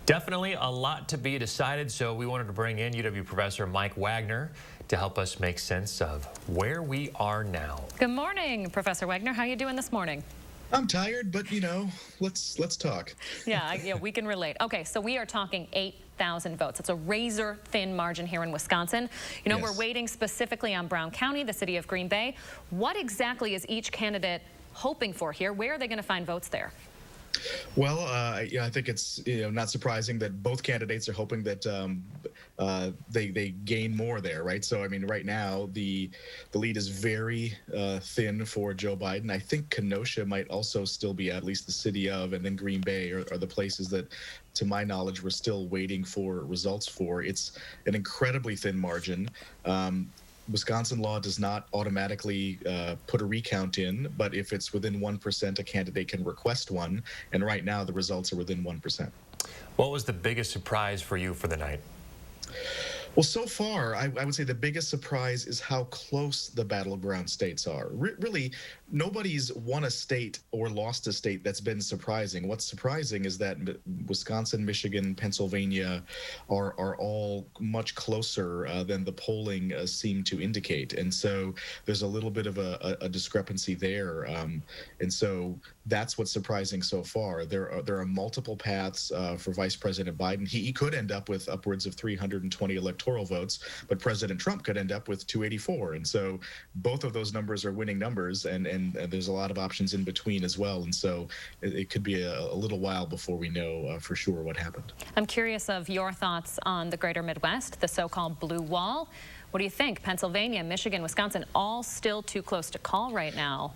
Definitely a lot to be decided, so we wanted to bring in UW professor Mike Wagner to help us make sense of where we are now. Good morning, Professor Wagner. How are you doing this morning? I'm tired, but let's talk. Yeah, we can relate. Okay, so we are talking 8,000 votes. It's a razor-thin margin here in Wisconsin. Yes. We're waiting specifically on Brown County, the city of Green Bay. What exactly is each candidate hoping for here? Where are they going to find votes there? Well, I think it's not surprising that both candidates are hoping that they gain more there, right? So I mean, right now the lead is very thin for Joe Biden. I think Kenosha might also still be at least the city of, and then Green Bay are the places that, to my knowledge, we're still waiting for results for. It's an incredibly thin margin. Wisconsin law does not automatically put a recount in, but if it's within 1%, a candidate can request one. And right now, the results are within 1%. What was the biggest surprise for you for the night? Well, so far, I would say the biggest surprise is how close the battleground states are. Really, nobody's won a state or lost a state that's been surprising. What's surprising is that Wisconsin, Michigan, Pennsylvania are all much closer than the polling seemed to indicate. And so there's a little bit of a discrepancy there. And so that's what's surprising so far. There are multiple paths for Vice President Biden. He could end up with upwards of 320 electoral votes, but President Trump could end up with 284. And so both of those numbers are winning numbers, and there's a lot of options in between as well. And so it could be a little while before we know for sure what happened. I'm curious of your thoughts on the greater Midwest, the so-called blue wall. What do you think? Pennsylvania, Michigan, Wisconsin, all still too close to call right now.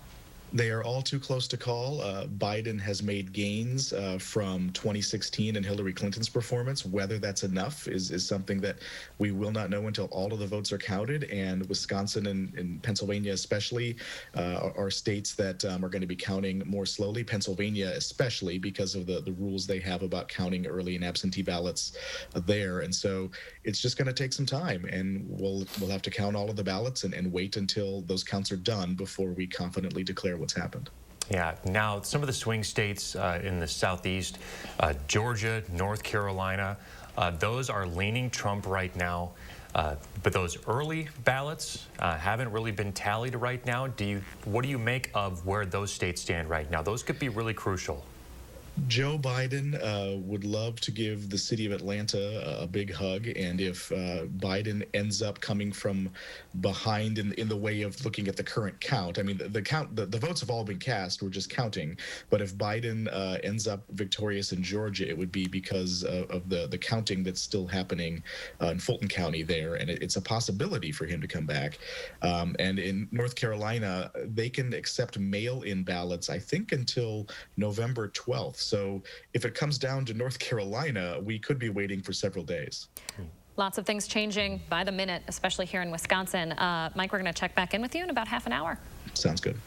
They are all too close to call. Biden has made gains from 2016 and Hillary Clinton's performance. Whether that's enough is something that we will not know until all of the votes are counted. And Wisconsin and Pennsylvania especially are states that are going to be counting more slowly. Pennsylvania especially because of the rules they have about counting early and absentee ballots there. And so it's just going to take some time, and we'll have to count all of the ballots and wait until those counts are done before we confidently declare what's happened. Yeah, now some of the swing states in the southeast, Georgia, North Carolina, those are leaning Trump right now. But those early ballots haven't really been tallied right now. What do you make of where those states stand right now? Those could be really crucial. Joe Biden would love to give the city of Atlanta a big hug, and if Biden ends up coming from behind in the way of looking at the current count, I mean the votes have all been cast, we're just counting. But if Biden ends up victorious in Georgia, it would be because of the counting that's still happening in Fulton County there, and it's a possibility for him to come back. And in North Carolina, they can accept mail-in ballots, I think, until November 12th. So if it comes down to North Carolina, we could be waiting for several days. Lots of things changing by the minute, especially here in Wisconsin. Mike, we're going to check back in with you in about half an hour. Sounds good.